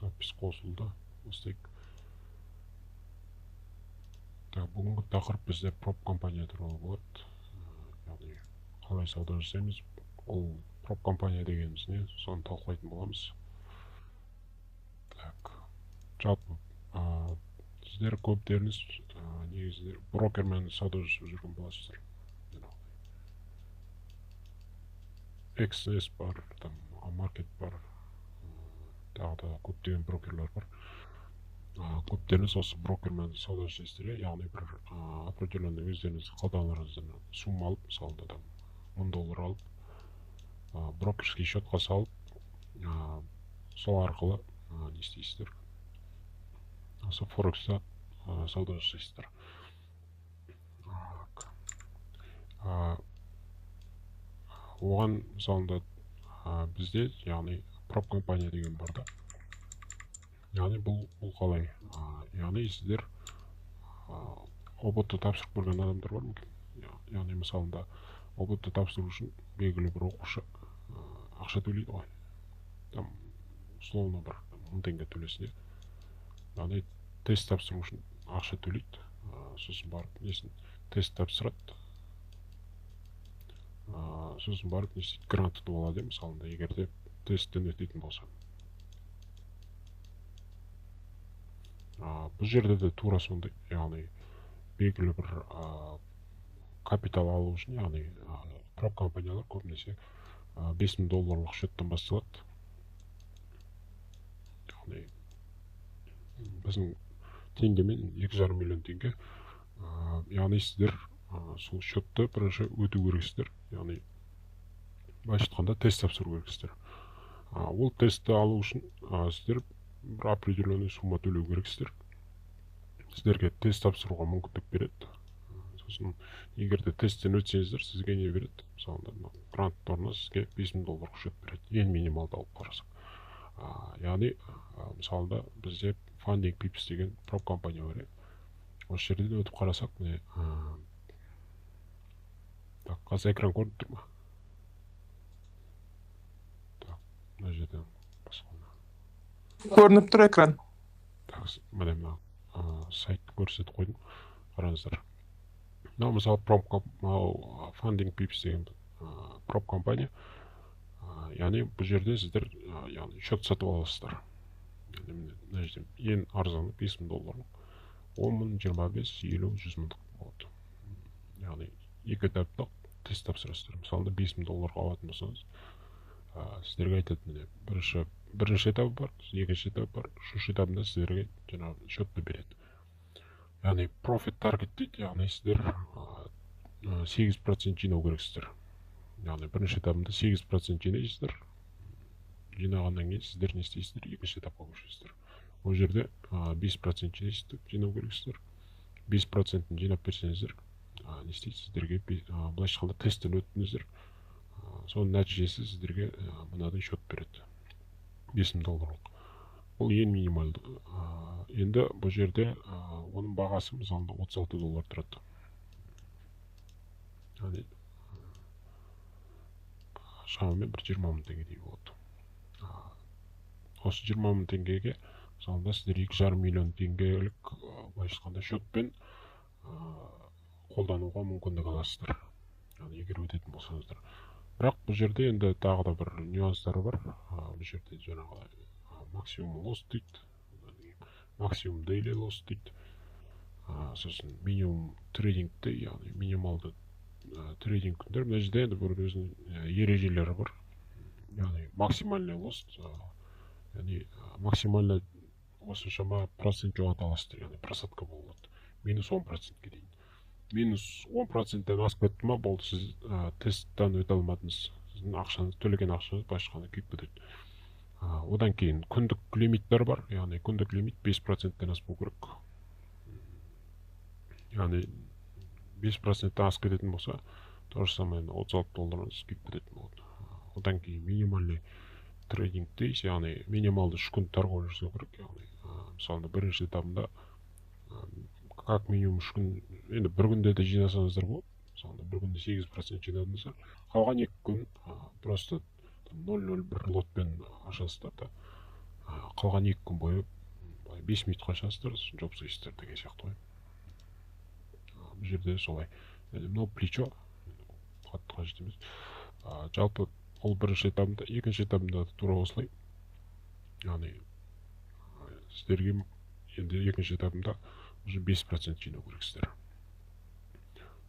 Запись қосылды. Бастайық. Бүгінгі тақырып бізде прop компания туралы болады. Яғни қалай сауда жасаймыз, ол прop компания дегеніміз не, соны талқылайтын боламыз. Жалпы сіздер көптеріңіз негізі брокермен сауда жасап жүрген боласыздар. XS бар, маркет бар, тағы да көптеген брокерлер бар. Көптеріңіз осы брокермен сауда жасайсыздар, яғни бір определенный өздеріңіз қалдағандарыңыздан сумма алып, мысалы да $1000 алып, брокерский счетқа салып, сол арқылы не істейсіздер? Осы форекста сауда жасайсыздар. Оған мысалында бізде, яғни прop компания деген бар да. Яғни бұл қалай? Яғни сіздер ОБТ тапсырып көрген адамдар бар мүмкін. Яғни мысалында ОБТ тапсыру үшін белгілі бір оқушы ақша төлейді ғой. Там условно бір 1000 теңге төлесін. Яғни тест тапсыру үшін ақша төлейді. Сосын барып несін тест тапсырады. Сосын барып несін грант ұтып алады, мысалында, егер де тесттен өтетін болса. Бұл жерде де тура сондай, яғни белгілі бір капитал алу үшін, яғни прop компаниялар көбінесе $5000 счеттен басталады. Яғни біздің теңгемен 2,5 миллион теңге. Яғни сіздер сол счетті бірінші өту керексіздер. Яғни былайша айтқанда тест тапсыру керексіздер. Ол тестті алу үшін сіздер бір определенный сумма төлеу керексіздер. Сіздерге тест тапсыруға мүмкіндік береді. Сосын егер де тесттен өтсеңіздер, сізге не береді? Мысалында грант орнына сізге $5000 счет береді. Ең минималды алып қарасақ. Яғни мысалында бізде Funding Pips деген прop компания бар. Осы жерде өтіп қарасақ, қазір экран көрініп тұр ма? Мына жерден басқаны. Көрініп тұр экран. Міне сайтты көрсетіп қойдым. Қараңыздар. Мынау мысалы Funding Pips деген прop компания. Яғни бұл жерде сіздер счет сатып аласыздар. Мына жерде ең арзаны $5000. 10.000, 25, 50, 100 мыңдық болады. Яғни екі этаптық тест тапсырасыздар. Мысалында $5000 алатын болсаңыз, сіздерге айтады, міне бірінші этап бар, екінші этап бар, үшінші этабында сіздерге жаңағы счетты береді. Яғни profit target дейді, яғни сіздер 8% жинау керексіздер. Яғни бірінші этабында 8% жинайсыздар. Жинағаннан кейін сіздер не істейсіздер? Екінші этапқа көшесіздер. Ол жерде 5% жинау керексіздер. 5%-ін жинап берсеңіздер, не істейсіз? Сіздерге былайша айтқанда тесттен өттіңіздер. Соның нәтижесі сіздерге мынадай счет береді. $5000. Бұл ең минималды. Енді бұл жерде оның бағасы мысалында $36 тұрады. Яғни шамамен бір 20 мың теңгедей болады. Осы 20 мың теңгеге мысалында сіздер 2,5 миллион теңгелік былайша айтқанда счетпен қолдануға мүмкіндік аласыздар. Яғни егер өтетін болсаңыздар. Бірақ бұл жерде енді тағы да бір нюанстары бар. Бұл жерде жаңағы максимум лосс дейді, максимум daily лосс дейді. Сосын минимум трейдингті, яғни минималды трейдинг күндер. Мына жерде енді бір өзінің ережелері бар. Яғни максимальный лосс, яғни максимальный осыншама процент жоғалта аласыздар, яғни просадка болады. -10%-ке дейін. -10%-тен асып кетті ма, болды, сіз тесттен өте алмадыңыз. Сіздің ақшаңыз, төлеген ақшаңыз басқаны күйіп кетеді. Одан кейін күндік лимиттер бар, яғни күндік лимит 5%-тен аспау керек. Яғни 5%-тен асып кететін болса, то же самое $36 күйіп кететін болады. Одан кейін минимальный трейдинг дейіз, яғни минималды 3 күн торговля жасау керек. Яғни мысалы бірінші этабында как минимум 3 күн, енді бір күнде де жинасаңыздар болады. Мысалы бір күнде 8% жинадыңыздар. Қалған 2 күн просто 0.01 лотпен ашасыздар да. қалған 2 күн бойы 5 минутқа ашасыздар, жоп істейсіздер деген сияқты ғой. Бұл жерде солай. Мынау плечо қатты қажет емес. Жалпы ол бірінші этабында, екінші этабында тура осылай. Яғни сіздерге енді екінші этабында уже 5% жинау керексіздер.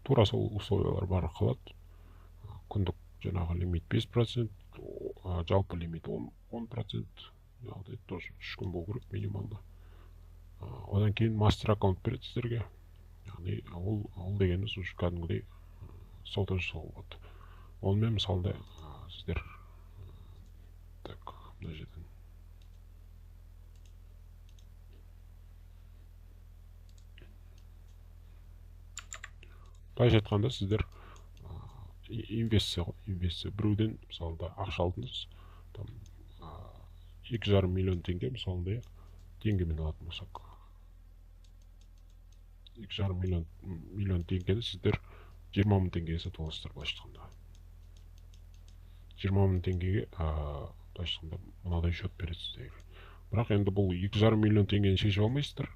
Тура сол условиялар бары қалады. Күндік жаңағы лимит 5%, жалпы лимит 10%. Яғни тоже 3 күн болу керек минималды. Одан кейін мастер аккаунт береді сіздерге. Яғни ол дегеніміз уже кәдімгідей сауда жасауға болады. Онымен мысалда сіздер так, мына жерден былайша айтқанда сіздер инвестиция біреуден мысалда ақша алдыңыз, там 2,5 миллион теңге мысалында теңгемен алатын болсақ, 2,5 миллион теңгені сіздер 20 мың теңгеге сатып аласыздар былайша айтқанда. 20 мың теңгеге былайша айтқанда мынадай счет береді сіздерге. Бірақ енді бұл 2,5 миллион теңгені шешіп алмайсыздар,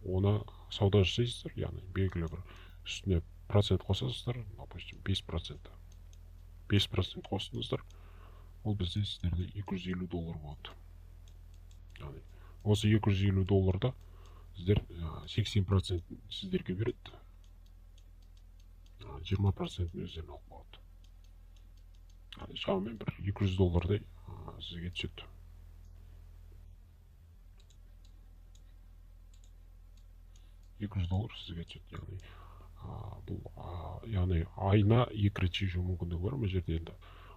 оны сауда жасайсыздар, яғни белгілі бір үстіне процент қосасыздар, допустим 5%. 5% қостыңыздар, ол бізде сіздерде $250 болады. Яғни осы $250 сіздер 80% сіздерге береді, 20% өздеріне алып болады. Яғни шамамен бір $200 сізге түседі. $200 сізге түседі. Яғни айына 2 рет шешу мүмкіндігі бар. Бұл жерде енді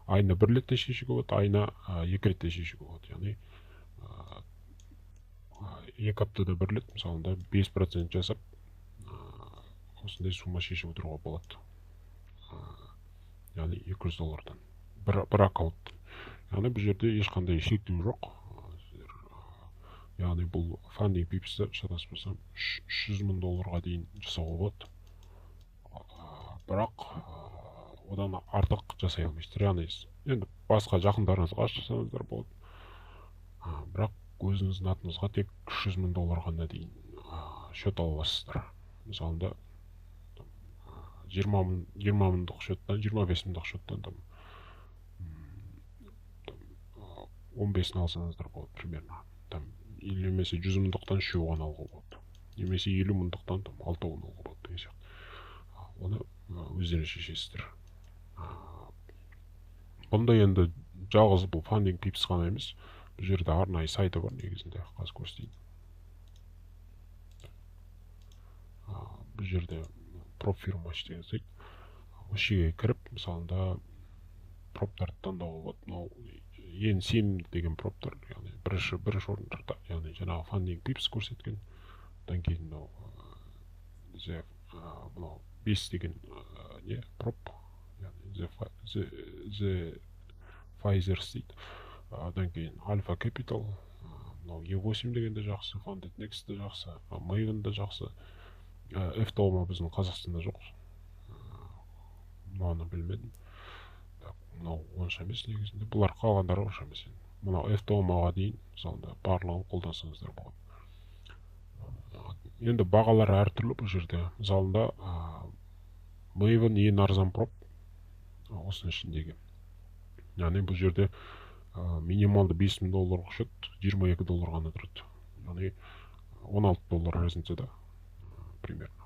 айына 1 рет шешуге болады, айына 2 рет шешуге болады. Яғни 2 аптада 1 рет мысалында 5% жасап осындай сума шешіп отыруға болады. Яғни $200 бір аккаунт. Яғни бұл жерде ешқандай шектеу жоқ. Яғни бұл фандинг пипсті шатаспасам $300 мың дейін жасауға болады. Бірақ одан артық жасай алмайсыздар. Яғни енді басқа жақындарыңызға жасаңыздар болады. Бірақ өзіңіздің атыңызға тек $300 мың ғана дейін счет ала аласыздар. Мысалында 20 мыңдық счеттан, 25 мыңдық счеттан 15-ін алсаңыздар болады примерно. Немесе 100 мыңдықтан 3 ғана алуға болады. Немесе 50 мыңдықтан 6 алуға болады деген сияқты. Оны өздеріңіз шешесіздер. Бұнда енді жалғыз бұл фандинг пипс қана емес, бұл жерде арнайы сайты бар негізінде, қазір көрсетейін. Бұл жерде проп фирма деген сайт. Осы жерге кіріп, мысалында проптарды таңдауға болады. Ең сенімді деген проптар, яғни бірінші орындарда, яғни жаңағы фандинг пипс көрсеткен. Одан кейін мынау 5 деген проп, The Pfizers дейді. Одан кейін Alpha Capital, E8 деген де жақсы, Funded Next де жақсы, Maven де жақсы. F-Toma біздің Қазақстанда жоқ. Мынаны білмедім. Мынау онша емес негізінде. Бұлар қалғандары онша емес. Мынау F-Tomaға дейін мысалында барлығын қолдансаңыздар болады. Енді бағалары әртүрлі бұл жерде. Мысалында Maven ең арзан проп осының ішіндегі. Яғни бұл жерде минималды $5 мың счет $22 ғана тұрады. Яғни $16 разницада примерно.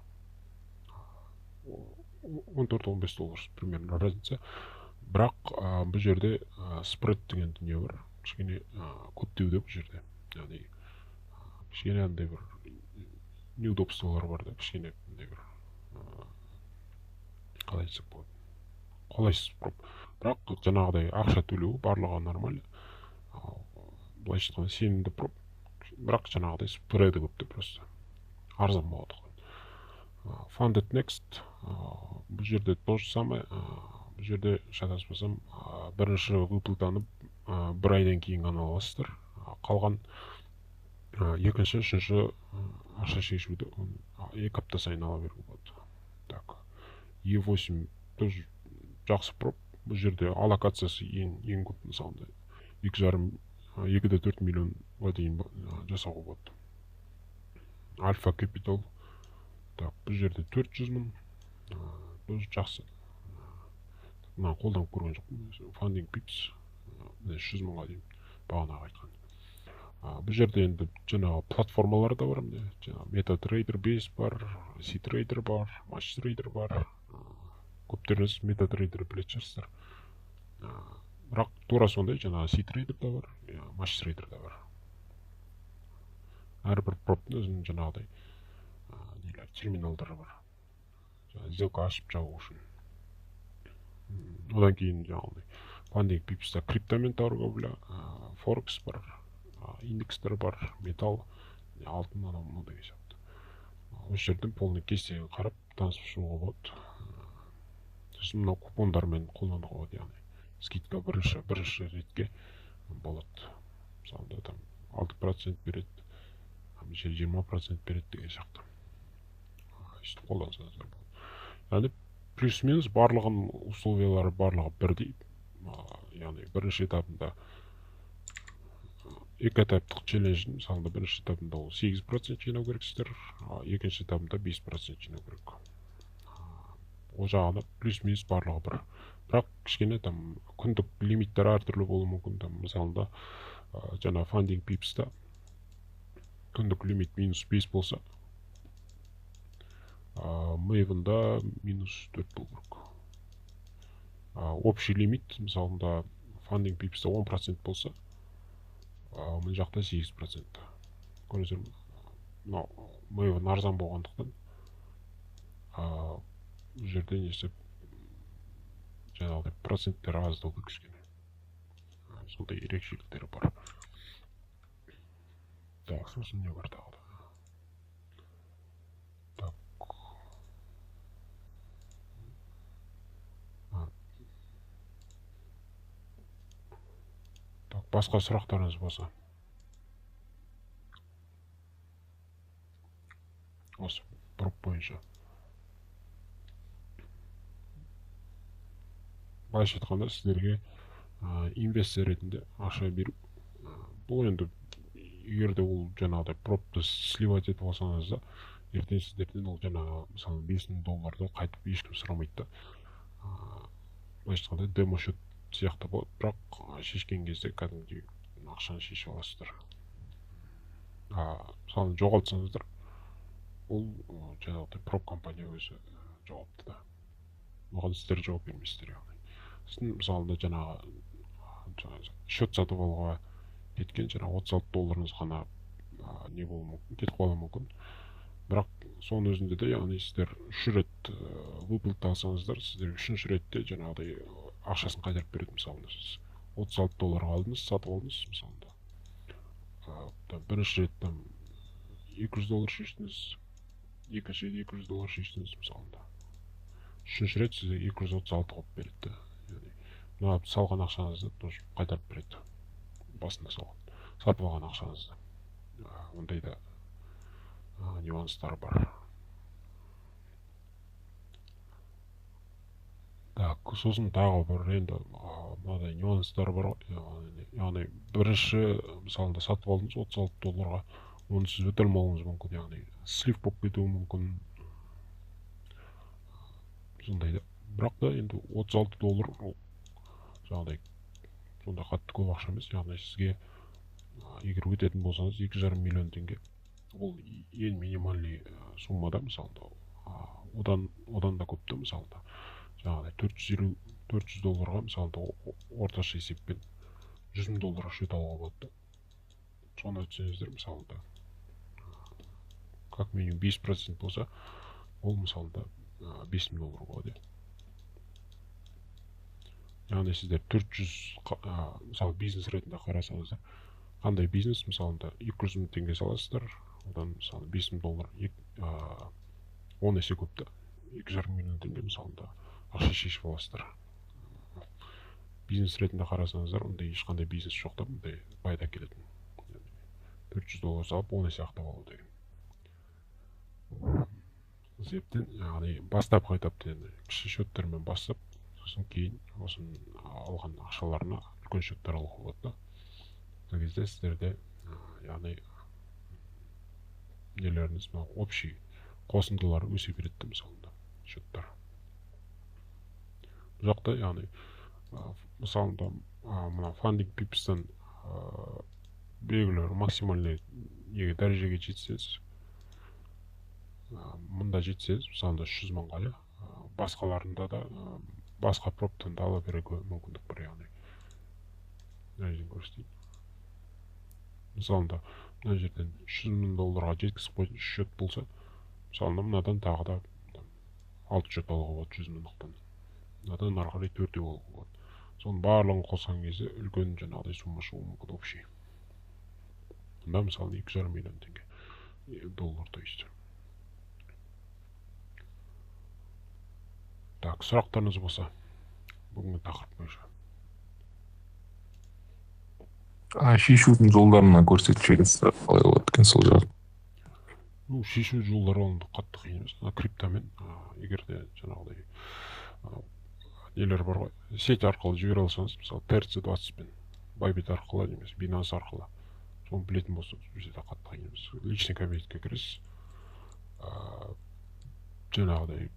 $14-15 примерно разница. Бірақ бұл жерде спред деген дүние бар. Кішкене көптеуде бұл жерде. Яғни кішкене андай бір неудобстволар бар да, кішкене андай бір қалай айтсақ болады. Қолайсыз проп. Бірақ жаңағыдай ақша төлеу барлығы нормально. Былайша айтқанда сенімді проп. Бірақ жаңағыдай спреді көпті просто. Арзан болады. Funded Next. Бұл жерде тоже самое. Бұл жерде шатаспасам бірінші выплатаны бір айдан кейін ғана аласыздар. Қалған екінші, үшінші ақша шешуді 2 апта сайын ала беруге болады. Так. E8 тоже жақсы проп. Бұл жерде аллокациясы ең көп мысалында 2,5 2-4 миллионға дейін жасауға болады. Альфа Capital. Так, бұл жерде 400 мың. Бұл жақсы. Мына қолданып көрген жоқпын. Funding Pips 300 мыңға дейін бағана айтқан. Бұл жерде енді жаңағы платформалар да бар. MetaTrader Base бар, C-Trader бар, MatchTrader бар. Көптеріңіз MetaTrader білетін шығарсыздар. Бірақ тура сондай жаңағы C-Trader да бар, MatchTrader да бар. Әрбір проптың өзінің жаңағыдай терминалдары бар. Сделка ашып жабу үшін. Одан кейін жаңағыдай Funding Pips'та криптомен торговля, Forex бар, индекстер бар, металл, алтын анау деген сияқты. Осы жерден полный кестеге қарап танысып шығуға болады. Сосын мынау купондармен қолдануға болады, яғни скидка бірінші ретке болады. Мысалы там 6% береді, 20% береді деген сияқты. Сөйтіп қолдансаңыздар болады. Яғни плюс-минус барлығын условиялары барлығы бірдей. Яғни бірінші этапында екі этаптық челлендждің мысалы бірінші этапында ол 8% жинау керексіздер, екінші этапында 5% жинау керек. Ол жағында плюс-минус барлығы бір. Бірақ кішкене там күндік лимиттер әртүрлі болуы мүмкін. Мысалында жаңа Funding Pips'та күндік лимит -5 болса, Maven'да -4 болу керек. Общий лимит мысалында Funding Pips'та 10% болса, мына жақта 8%. Көресіздер ме? Maven арзан болғандықтан бұл жерде несі жаңағыдай проценттер аздауы кішкене. Сондай ерекшеліктері бар. Так, сосын не бар тағы да? Так, басқа сұрақтарыңыз болса. Осы проп бойынша. Былайша айтқанда сіздерге инвестор ретінде ақша беру. Бұл енді егерде ол жаңағыдай пропты сливать етіп алсаңыз да, ертең сіздерден ол жаңағы мысалы $5,000 қайтып ешкім сұрамайды да. Былайша айтқанда демо счет сияқты болады, бірақ шешкен кезде кәдімгідей ақшаны шешіп аласыздар. Мысалы жоғалтсаңыздар, ол жаңағыдай проп компания өзі жауапты да. Оған сіздер жауап бермейсіздер яғни. Сіздің мысалында жаңағы счет сатып алуға кеткен жаңағы $36 ғана не болуы мүмкін, кетіп қалуы мүмкін. Бірақ соның өзінде де яғни сіздер 3 рет выплата алсаңыздар, сіздер 3-ші ретте жаңағыдай ақшасын қайтарып береді. Мысалында сіз $36 алдыңыз, сатып алдыңыз мысалында. Бірінші рет $200 шештіңіз, екінші рет $200 шештіңіз мысалында. Үшінші рет сізге 236 қойып береді. Мына салған ақшаңызды қайтарып береді. Басында салған. Сатып алған ақшаңызды. Ондай да нюанстар бар. Так, сосын тағы бір енді мынадай нюанстар бар. Яғни бірінші мысалында сатып алдыңыз $36, оны сіз өте алмауыңыз мүмкін, яғни слив болып кетуі мүмкін. Сондай да. Бірақ та енді $36 жаңағыдай сонда қатты көп ақша емес. Яғни сізге егер өтетін болсаңыз 2,5 миллион теңге. Ол ең минимальный суммада мысалында. Одан да көпті мысалында. Жаңағыдай $400 мысалында орташа есеппен $100,000 счет алуға болады. Соны өтсеңіздер мысалында. Как минимум 5% болса, ол мысалында $5,000 болады. Яғни сіздер 400 мысалы бизнес ретінде қарасаңыздар, қандай бизнес мысалында 200 мың теңге саласыздар, одан мысалы $5,000 10 есе көпті, 2,5 миллион теңге мысалында ақша шешіп аласыздар. Бизнес ретінде қарасаңыздар, ондай ешқандай бизнес жоқ та, ондай пайда келетін. $400 салып 10 есе ақтап алу деген. Себептен яғни бастапқы этапта кіші счеттермен бастап, сосын кейін осының алған ақшаларына үлкен счеттер алуға болады. сол кезде сіздерде яғни нелеріңіз общий қосындылары өсе береді мысалында счеттар. Бұл жақта яғни мысалында мына фандинг пипстан белгілі максимальный дәрежеге жетсеңіз, мұнда жетсеңіз, мысалында 100 мыңға, басқаларында да басқа проптан да ала беруге мүмкіндік бар, яғни дәрежені көрсетейін. Мысалында мына жерден $100,000 жеткізіп қойған счет болса, мысалында мынадан тағы да 6 счет алуға болады 100 мыңдықтан. Мынадан ары қарай 4 алуға болады. Соның барлығын қосқан кезде үлкен жаңағыдай сумма шығуы мүмкін общий. Мұнда мысалы 2,5 миллион теңге доллар, то есть. Так, сұрақтарыңыз болса, бүгінгі тақырып бойынша. Шешудің жолдарына көрсетшеңіз қалай болады екен сол жағы? Шешу жолдары оны қатты қиын емес. Криптамен, егер де жаңағыдай нелер бар ғой, сеть арқылы жібере алсаңыз, мысалы TRC20 пен Bybit арқылы немесе Binance арқылы соны білетін болсаңыз, бізде де қатты қиын емес. Личный кабинетке кіресіз, жаңағыдай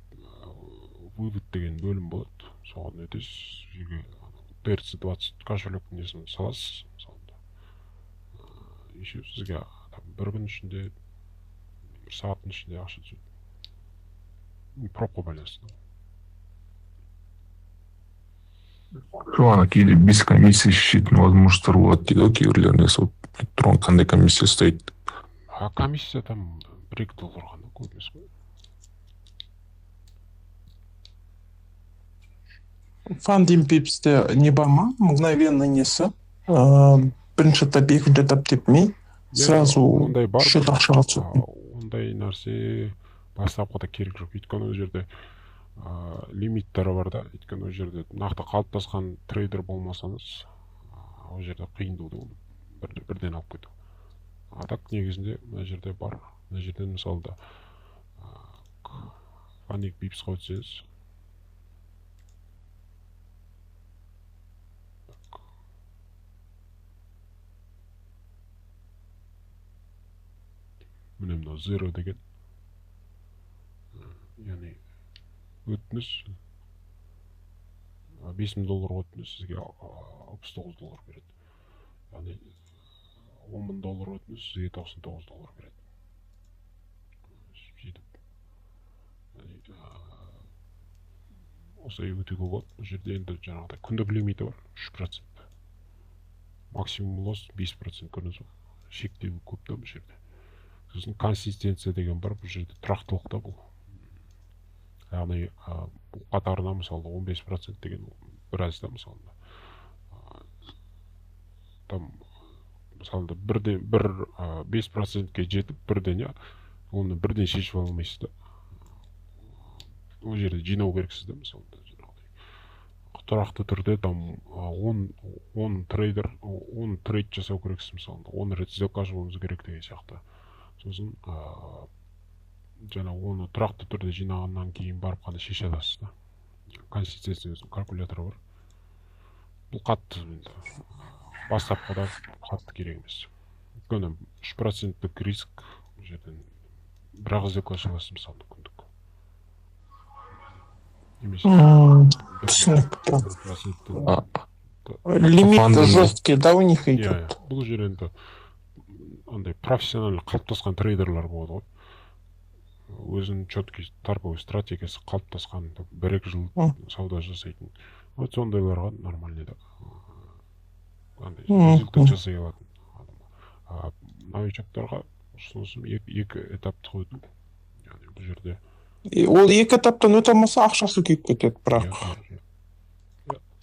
вывод деген бөлім болады, соған өтесіз, жерге TRC20 кошелектің несін саласыз, мысалында. Еще сізге бір күн ішінде, бір сағаттың ішінде ақша түседі. Пропқа байланысты. Ана кейде без комиссия шешетін возможностьтар болады дейді, кейбіреулеріне сол тұрған қандай комиссия ұстайды? Комиссия там $1-2 ғана, көп емес қой. Фандинг пипсте не бар ма? Мгновенно несі? Бірінші этап, екінші этап депмей, сразу счет ақшаға түседі. Ондай нәрсе бастапқыда керек жоқ. Өйткені ол жерде лимиттері бар да, өйткені ол жерде нақты қалыптасқан трейдер болмасаңыз, ол жерде қиындау бірден алып кету. Так негізінде мына жерде бар. Мына жерден мысалда фандинг пипсқа өтсеңіз, міне мына zero деген, яғни өтініш $5,000 өтініш сізге $69 береді. Яғни $10,000 өтініш сізге $99 береді. Сөйтіп, осылай өтуге болады. Бұл жерде енді жаңағыдай күндік лимиті бар, 3%. Максимум лосс 5% көрдіңіз ба? Шектеу көп та бұл жерде. Сосын консистенция деген бар, бұл жерде тұрақтылықта бұл. Яғни қатарына мысалы 15% деген біразда мысалында. Там мысалында бір 5%-ке жетіп бірден, оны бірден шешіп алмайсыз да. Ол жерде жинау керексіз да мысалында. Тұрақты түрде там 10 трейд жасау керексіз мысалында. 10 рет сделка ашуыңыз керек деген сияқты. Сосын жаңа оны тұрақты түрде жинағаннан кейін барып қана шеше аласыз да. Консистенция калькуляторы бар. Бұл қатты бастапқыда қатты керек емес. Өйткені 3%-лік риск жерден бірақ сделка аша аласыз мысалы күндік. Түсінікті. Лимит жесткий, да, у них идет? Бұл жер енді профессионально қалыптасқан трейдерлар болады ғой. Өзінің четкий торговый стратегиясы қалыптасқан 1-2 жыл сауда жасайтын. Вот сондайларға нормальный да. Результат жасай алатын. Новичоктарға ұсынысым 2 этапты қойдым. Яғни бұл жерде ол 2 этаптан өте алмаса ақшасы күйіп кетеді, бірақ.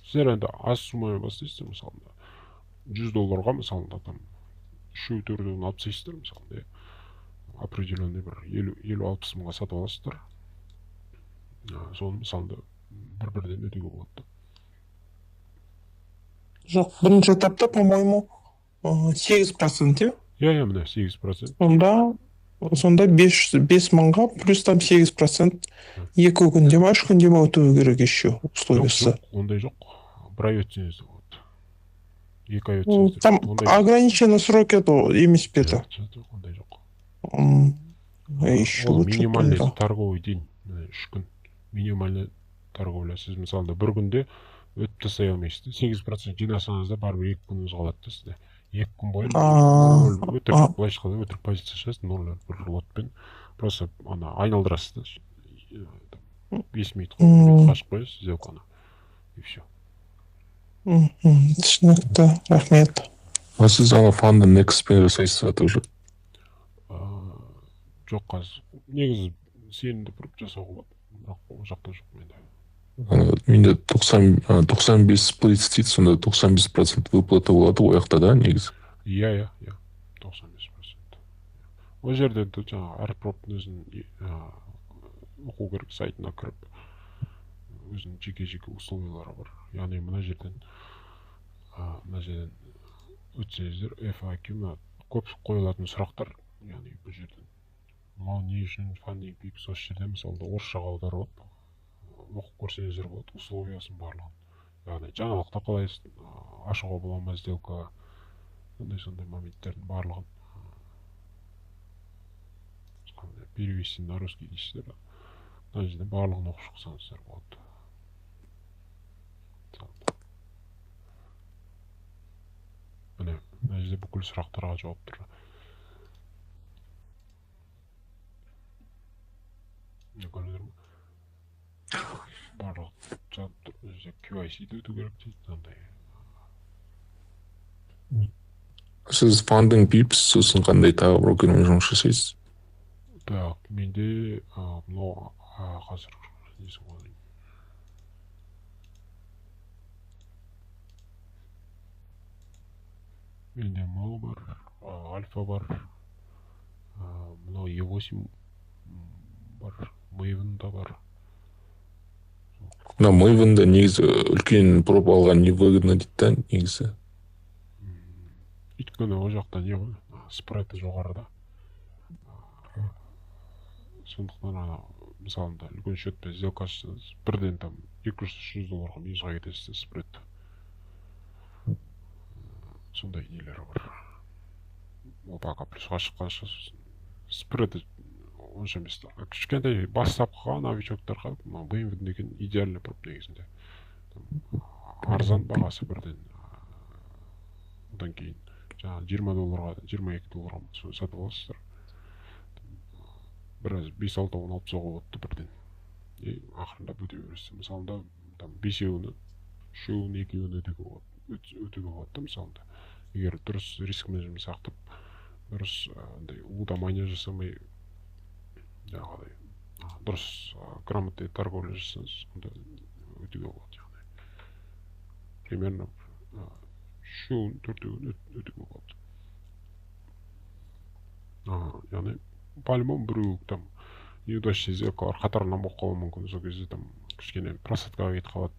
Сіздер енді аз суммамен бастайсыздар, мысалында $100 мысалында там 3-4-ден алып тастайсыздар, мысалында определенный бір 50-60 мыңға сатып аласыздар. Соны мысалында бір-бірден өтеуге болады. Жоқ, бірінші этапта, по-моему, 8%, иә, міне 8%. Сонда 5 мыңға плюс там 8% 2 күнде ма, 3 күнде ма өтуі керек еще условиясы. Ондай жоқ. Бір ай өтсеңіз де болады. 2 ай өтсеңіздер. Там ограниченный срок емес пе еді? Жоқ, ондай жоқ. Еще Ол лучше минимальный тогда. торговый день, 3 күн. Минимальный торговля. Сіз мысалы бір күнде өтіп тастай алмайсыз. 8% жинасаңыз да барып 2 күніңіз қалады да сізде. 2 күн бойы өтірік, былайша айтқанда өтірік позиция шығасыз, 0,1 лотпен просто ана айналдырасыз да. 5 минут қашып қоясыз сделканы. И все. Түсінікті, рахмет. Сіз ана фанды некспен жасайсыз ба тоже? Жоқ, қазір негізі сенімді тұрып жасауға болады, бірақ ол жақта жоқ менде. Менде 95 сплит дейді, сонда 95% выплата болады ол жақта да негізі? Иә, 95%. Ол жерде жаңағы әр проптың өзінің оқу керек сайтына кіріп, өзінің жеке условиялары бар. Яғни мына жерден өтсеңіздер FAQ көп қойылатын сұрақтар, яғни бұл жерден мынау не үшін фандинг пипс осы жерде мысалы орысшаға аударып оқып көрсеңіздер болады, условиясын барлығын. Яғни жаңалықта қалай ашуға бола ма сделка, сондай моменттердің барлығын перевести на русский дейсіздер. Мына жерде барлығын оқып шықсаңыздар болады. Міне, мына жерде бүкіл сұрақтарға жауап тұр. Көрдіңіздер ме? Барлық жауап тұр. Мына жерде QIC-ді өту керек дейді, мынандай. Сіз фандинг пипс сосын қандай тағы брокермен жұмыс жасайсыз? Так, менде мынау қазір несін қойдым. Менде мол бар, альфа бар, мынау E8 бар, Maven да бар. Maven да негізі үлкен проп алған невыгодно дейді да негізі. Өйткені ол жақта не ғой, спреті жоғарыда. Сондықтан мысалында үлкен счетпен сделка ашсаңыз, бірден там $200-300 минусқа кетесіз спред. Сондай нелері бар. Ол пока плюсқа шыққанша спреді онша емес. Кішкентай бастапқыға новичоктарға Maven деген идеальный проп негізінде. Арзан бағасы бірден. Одан кейін $20, $22 сатып аласыздар. Біраз 5-6 алып соға өтті бірден. Ақырында өте бересіз. Мысалында 5-еуіні, 3-еуіні, 2-еуіні өтеге болады. Мысалында егер дұрыс риск менеджмент сақтап, дұрыс лудомания жасамай, дұрыс грамотный торговля жасаңыз, онда өтеге болады. Примерно 3-еуін, 4-еуін өтеге болады. Яғни по-любому біреу там неудачный сделкалар қатарынан болып қалуы мүмкін, сол кезде там кішкене просадкаға кетіп қалады.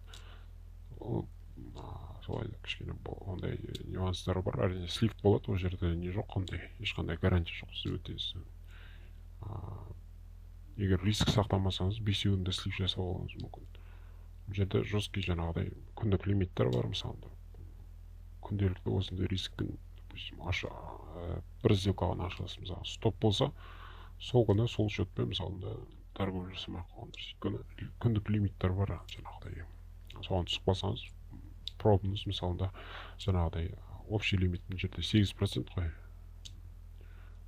Солай кішкене ондай нюанстары бар. Әрине слив болады, ол жерде не жоқ, ондай ешқандай гарантия жоқ, сіз өтесіз. Егер риск сақтамасаңыз 5-еуінде слив жасап алуыңыз мүмкін. Бұл жерде жесткий жаңағыдай күндік лимиттер бар, мысалында күнделікті осындай рисктің бір сделкаға ашыласыз, мысалы стоп болса, сол күні сол счетпен мысалында торговля жасамай қалғандар. Өйткені күндік лимиттер бар жаңағыдай. Соған түсіп қалсаңыз, пробыңыз мысалында жаңағыдай общий лимит бұл жерде 8% қой.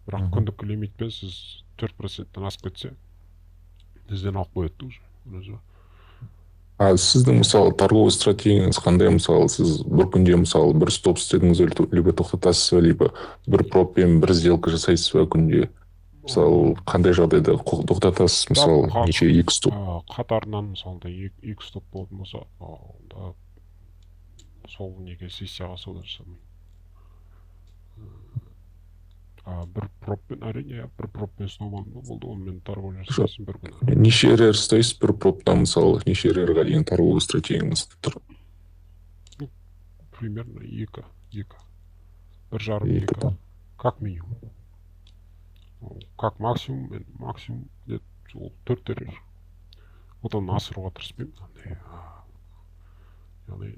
Бірақ күндік лимитпен сіз 4%-тен асып кетсе, сізден алып қояды уже. Сіздің мысалы торговый стратегияңыз қандай? Мысалы сіз бір күнде мысалы бір стоп істедіңіз, либо тоқтатасыз ба, либо бір проппен бір сделка жасайсыз ба күнде? Мысалы қандай жағдайда тоқтатасыз, мысалы неше 2 стоп? Қатарынан мысалда 2 стоп болатын болса, сол неге сессияға сауда жасамайды. Бір проппен, әрине, бір проппен ұстамадым болды, онымен торговля жасайсың бір күні. Неше рер ұстайсыз бір проптан, мысалы неше рерға дейін торговый стратегияңыз тұр? Примерно 2. 1,5-2. Как минимум. Как максимум, где-то 4 рер. Одан асыруға тырыспаймын. Яғни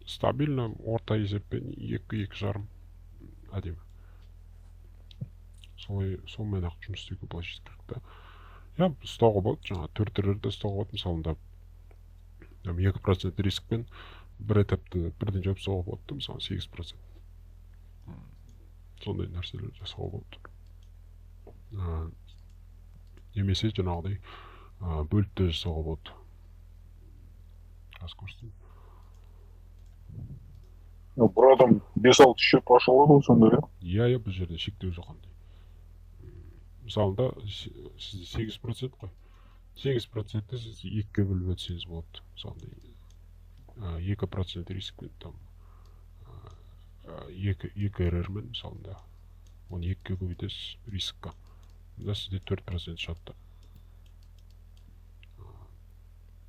стабильно орта есеппен 2-2,5 әдемі. Сонымен ақ жұмыс істеуге былайша керек та. Я ұстауға болады, жаңа 4 түрлерді ұстауға болады. Мысалында 2% рискпен бір этапты бірден жауып соға болады, мысалы 8%. Сондай нәрселер жасауға болады. Немесе жаңағыдай бөлікті жасауға болады. Қазір көрсетейін. Бір адам 5-6 счет аша алады ғой сонда, иә? Иә, бұл жерде шектеу жоқ қандай. Мысалында сізде 8% қой. 8%-ті сіз 2-ге бөліп өтсеңіз болады. Мысалында 2% рискпен там 2 эррормен мысалында оны 2-ге көбейтесіз рискқа. Мұнда сізде 4% шығады.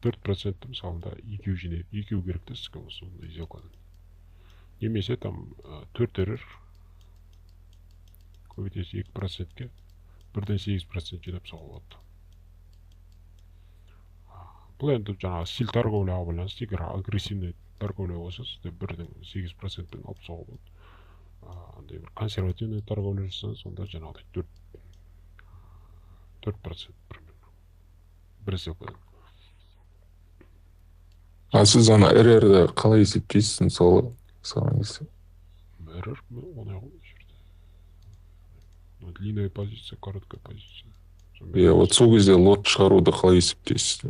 4% мысалында 2 керек те сізге осы ондай сделкадан. Немесе там 4 эррор көбейтесіз 2%-ке бірден 8% жинап соға болады. Бұл енді жаңағы стиль торговляға байланысты, егер агрессивный торговля болса, сізде бірден 8%-пен алып соға болады. Андай бір консервативный торговля жасаңыз, сонда жаңағыдай 4% примерно. Бір сделкадан. Сіз ана РРді қалай есептейсіз, мысалы, РР оңай ғой жерде. Длинная позиция, короткая позиция. Иә, вот сол кезде лот шығаруды қалай есептейсіз?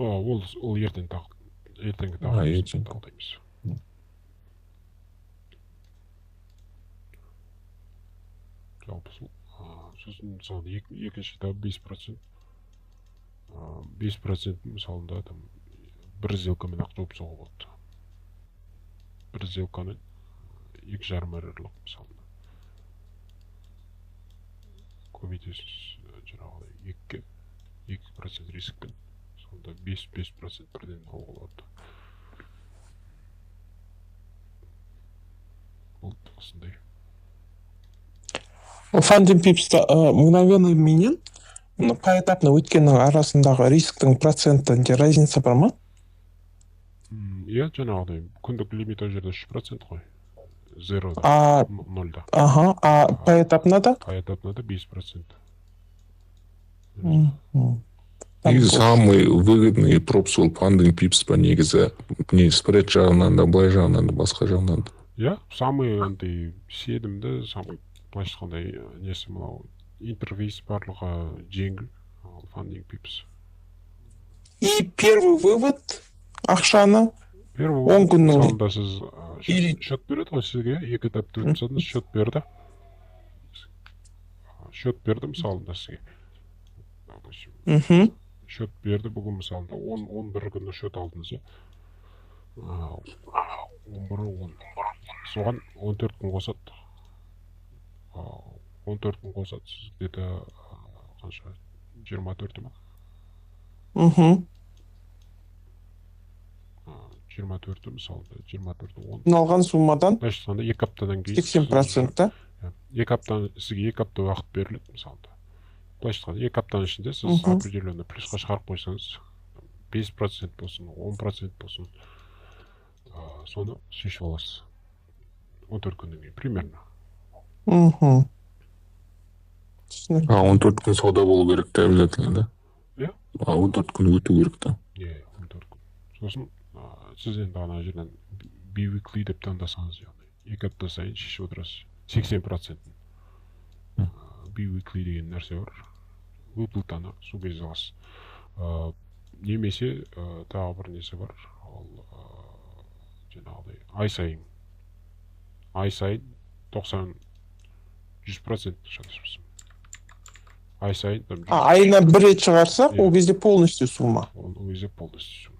Ол ертеңгі тағдаймыз. Жалпы сол. Сосын мысалы екінші етап 5%. 5% мысалында бір сделкамен ақ жауып соға болады. Бір сделканы 2,5 эррорлық мысалында. Көбейтесіз жаңағыдай 2% рискпен. Сонда 5% бірден алуға болады. Бұл осындай. Фандинг пипста мгновенный менен поэтапно өткеннің арасындағы рисктің процентінде разница бар ма? Иә, жаңағыдай күндік лимит ол жерде 3% қой. 0-да, 0-да. Поэтапно да? Поэтапно да 5%. Негізі самый выгодный пропс ол фандинг пипс па негізі? Не спред жағынан да, былай жағынан да, басқа жағынан да? Иә, самый андай сенімді, самый былайша айтқандай несі мынау интерфейс барлығы жеңіл фандинг пипс. И первый вывод ақшаны 10 күннің мысалында сіз счет береді ғой сізге, 2 этапты өтсеңіз счет берді. Счет берді мысалында сізге. Счет берді бүгін мысалында 11 күні счет алдыңыз, иә. 11-10. Соған 14 күн қосады. 14 күн қосады, сіз где-то қанша 24 ма? 24 мысалында 24-10. алған суммадан Значит, сонда 2 аптадан кейін 80% да? 2 аптадан сізге 2 апта уақыт беріледі мысалында. Былайша айтқанда 2 аптаның ішінде сіз определенный плюсқа шығарып қойсаңыз, 5% болсын, 10% болсын, соны шешіп аласыз. 14 күннен кейін примерно. 14 күн сауда болу керек те обязательно, да? Иә. 14 күн өту керек та. Иә, 14 күн. Сосын сіз енді ана жерден bi-weekly деп таңдасаңыз, яғни 2 апта сайын шешіп отырасыз. 80%. bi-weekly деген нәрсе бар. Выплатаны сол кезде аласыз. Немесе тағы бір несі бар. Ол жаңағыдай ай сайын 90-100% шатаспасам. Ай сайын айына бір рет шығарсақ, ол кезде полностью сумма. Ол кезде полностью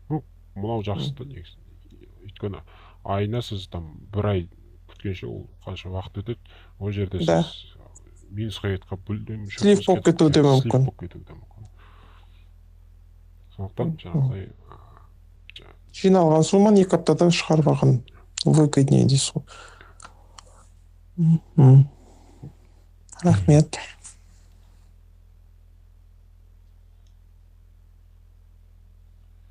сумма. Мынау жақсы да негізі. Өйткені айына сіз бір ай күткенше ол қанша уақыт өтеді, ол жерде сіз минусқа кетіп бүлдем слив болып кетуі де мүмкін. Сондықтан жаңағыдай жиналған сумманы 2 аптада шығарып алған выгоднее дейсіз ғой. Рахмет.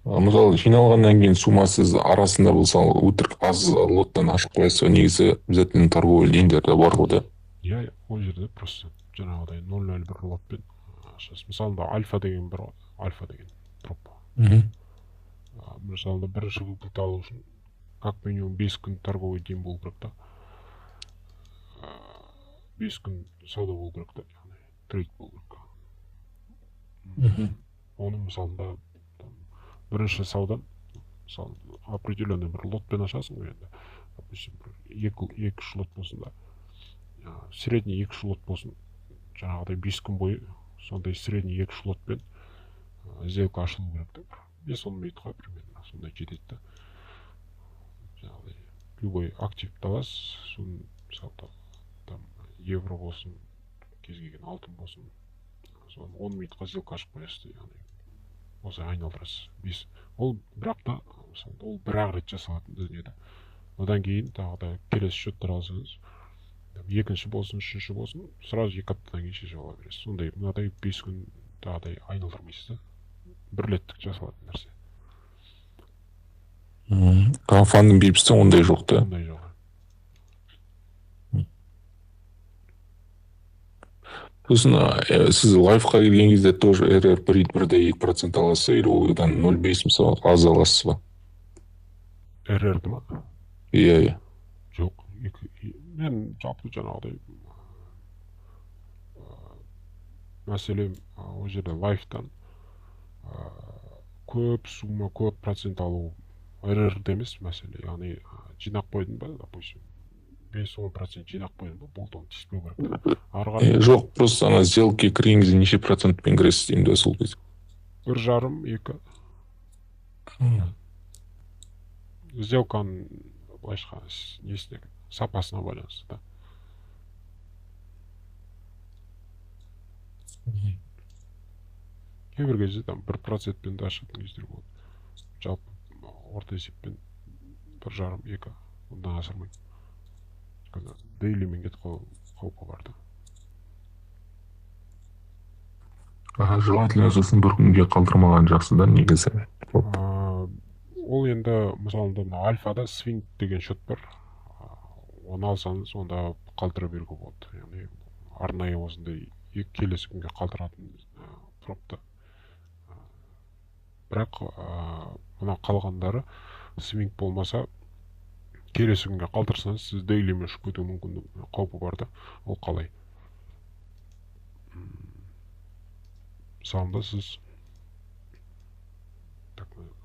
Мысалы жиналғаннан кейін суммасыз арасында болса өтірік аз лоттан ашып қоясыз, негізі обязательно торговый линдерде бар ғой да. иә ол жерде просто жаңағыдай 001 лотпен ашасыз. Мысалы альфа деген бар ғой, альфа деген троп. Мысалы бірінші выплата алу үшін как минимум 5 күн торговый день болу керек та. 5 күн сауда болу керек та, яғни трейд болу керек. Оның мысалында бірінші саудан мысалы определенный бір лотпен ашасың ғой енді. Допустим, екі-үш лот болсын да. Средний 2-3 лот болсын. Жаңағыдай 5 күн бойы сондай средний 2-3 лотпен сделка ашылу керек та. 5-10 минутқа примерно сондай жетеді да. Жаңағыдай любой активті аласыз, соны мысалы там евро болсын, кез келген алтын болсын, соны 10 минутқа сделка ашып қоясыз, яғни осылай айналдырасыз. Ол бірақ та мысалы ол бір-ақ рет жасалатын дүние да. Одан кейін тағы да келесі счеттар алсаңыз, екінші болсын, үшінші болсын, сразу 2 аптадан кейін шешіп ала бересіз. Сондай мынадай 5 күн тағыдай айналдырмайсыз да. Бір реттік жасалатын нәрсе. Фандың бипсте ондай жоқ та. Ондай жоқ. Сосын сіз лайфқа келген кезде тоже РР 1,2% аласыз, или одан 0,5 мысалы аз аласыз ба? РР-ді ма? Иә. Жоқ. Мен жалпы жаңағыдай мәселе ол жерде лайфтан көп сумма, көп процент алу РР-де емес мәселе. Яғни жинақ қойдың ба, допустим, 5-10% жинақ қойдың ба, болды, оны тиіспеу керек. Жоқ, просто ана сделки кірген кезде неше процентпен кіресіз деймін де сол кезде. 1,5-2. Сделканың былайша несіне сапасына байланысты да. Кейбір кезде там 1%-пен де ашатын кездер болады. Жалпы орта есеппен 1,5-2 ондан асырмайды. Дейлимен кетіп қаупі бар да. Желательно сосын бір күнге қалдырмаған жақсы да негізі. Ол енді мысалында альфада свинг деген счет бар. Оны алсаңыз, онда қалдыра беруге болады. Яғни арнайы осындай келесі күнге қалдыратын пропты. Бірақ мына қалғандары свинг болмаса, келесі күнге қалдырсаңыз, сіз дейлимен ұшып кету мүмкін қаупі бар да. Ол қалай? Мысалында сіз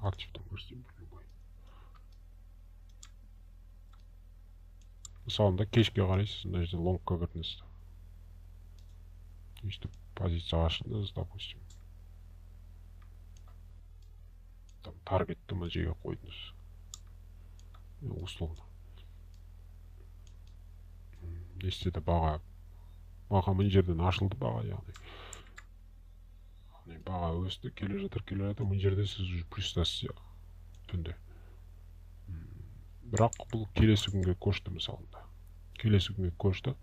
активтен көрсетейін любой. Мысалында кешке қарайсыз, мына жерде лонгқа кірдіңіз. Өйстіп позиция ашыңыз, допустим. Там таргетті мына қойдыңыз. Условно. Естеді баға мына жерден ашылды баға, яғни баға өсті, келе жатыр, мына жерде сіз плюстасыз түнде. Бірақ бұл келесі күнге көшті мысалында. Келесі күнге көшті,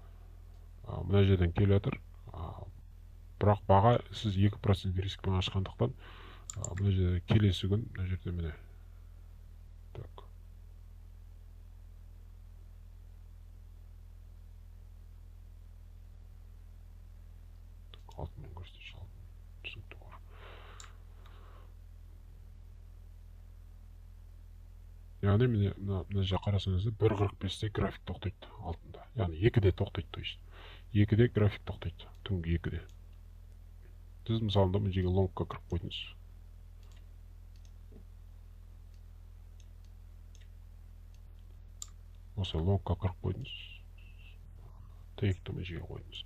мына жерден келе жатыр, бірақ баға сіз 2% рискпен ашқандықтан, мына жерде келесі күн, мына жерде міне. Так. Алтымен көрсетіп шалдым. Түсінікті бар. Яғни мына жа қарасаңызда 1.45-те график тоқтайды алтында. Яғни 2-де тоқтайды, то есть. 2-де график тоқтайды, түнгі 2-де. Сіз мысалында мына жерге лонгқа кіріп қойдыңыз. Осы лонгқа кіріп қойдыңыз. Тейкті мына жерге қойдыңыз.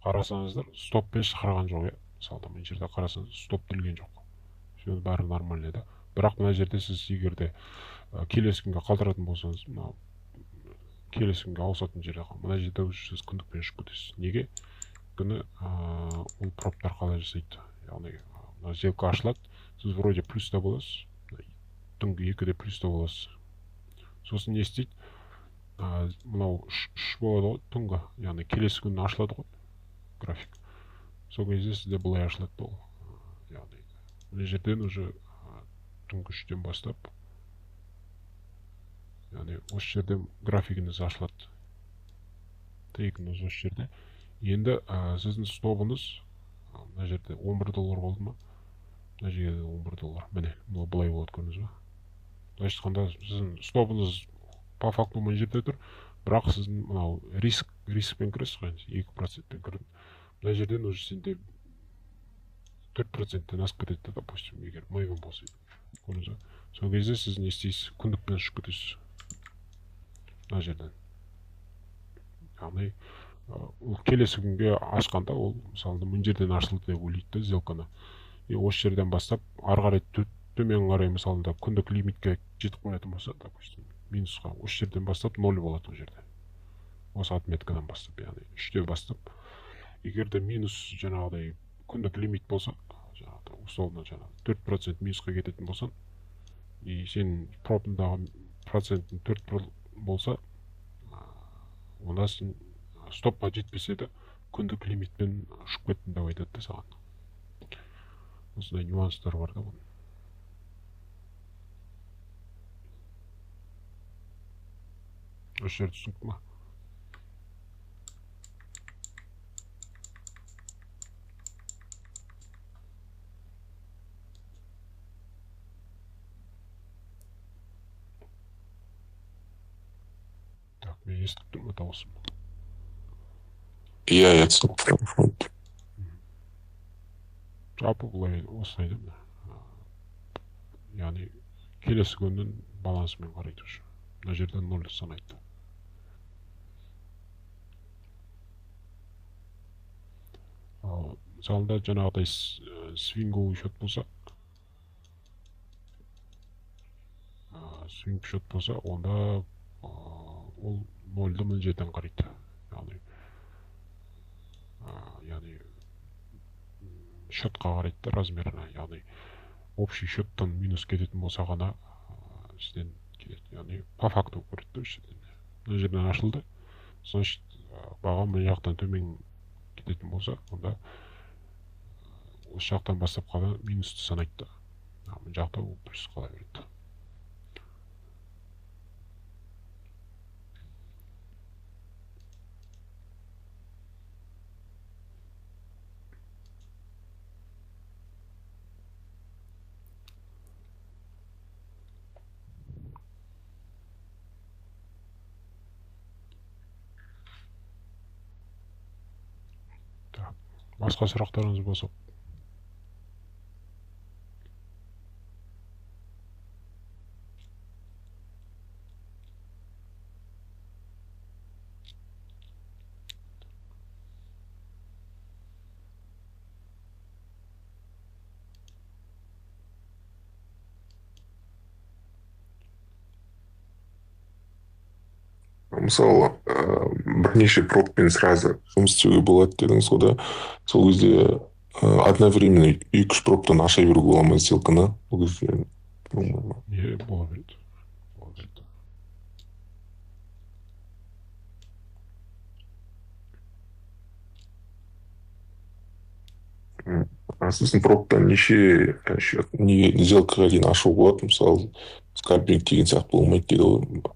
Қарасаңыздар, стоппен шығарған жоқ, мысалда мына жерде қарасаңыз, стоп делген жоқ. Все бәрі нормальный да. Бірақ мына жерде сіз егерде келесі күнге қалдыратын болсаңыз, келесі күнге ауысатын жерде мына жерде сіз күндікпен ұшып кетесіз. Неге? Күні ол проптар қалай жасайды. Яғни мына сделка ашылады, сіз вроде плюста боласыз, түнгі 2-де плюста боласыз. Сосын не істейді? Мынау үш болады ғой, түнгі, яғни келесі күні ашылады ғой график. Сол кезде сізде бұлай ашылады ол. Яғни мына жерден уже түнгі 3-тен бастап, яғни осы жерде графигіңіз ашылады. Тейкіңіз осы жерде. Енді сіздің стопыңыз мына жерде $11 болды ма? Мына жерде $11. Міне, былай болады, көрдіңіз ба? Былайша айтқанда сіздің стопыңыз по факту мына жерде тұр, бірақ сіздің мынау рискпен кіресіз ғой, 2%-пен кірді. Мына жерден уже сенде 4%-тен асып кетеді, допустим, егер миығын болса. Көрдіңіз ба? Сол кезде сіз не істейсіз? Күндікпен ұшып кетесіз. Мына жерден. Яғни келесі күнге ашқанда ол мысалы мына жерден ашылды деп ойлайды сделканы. Осы жерден бастап ары қарай төмен қарай мысалы күндік лимитке жетіп қоятын болса, допустим, минусқа осы жерден бастап 0 болады ол жерде. Осы отметкадан бастап, яғни 3-тен бастап. Егер де минус жаңағыдай күндік лимит болса, жаңағыдай условно 4% минусқа кететін болсан, и сен пропындағы проценттің 4 болса, онда сен стопқа жетпесе де күндік лимитпен ұшып кеттің деп айтады да саған. Осындай нюанстар бар да бұның. Осы жерді түсінікті ма? Так, мен естіп тұрмын, дауысым. Иә, түсінікті. Жалпы бұлай осылай да. Яғни келесі күннің балансымен қарайды уже. Мына жерден 0 санайды. Мысалында жаңағыдай свинговый счет болса, свинг счет болса, онда ол 0-ді мына жерден қарайды. Яғни счетқа қарайды да размеріне, яғни общий счеттан минус кететін болса ғана сізден келеді. Яғни по факту көреді осы жерден. Мына жерден ашылды, значит баға мына жақтан төмен кететін болса, онда осы жақтан бастап қана минусты санайды. Мына жақта ол плюс қала береді. Басқа сұрақтарыңыз болса? Мысалы, бірнеше проппен сразу жұмыс істеуге болады дедіңіз ғой да, сол кезде одновременно 2-3 проптан аша беруге бола ма сделканы? Ол кезде Не, бола береді. Сіздің проптан неше сделкаға дейін ашуға болады, мысалы скальпинг деген сияқты болмайды дейді ғой.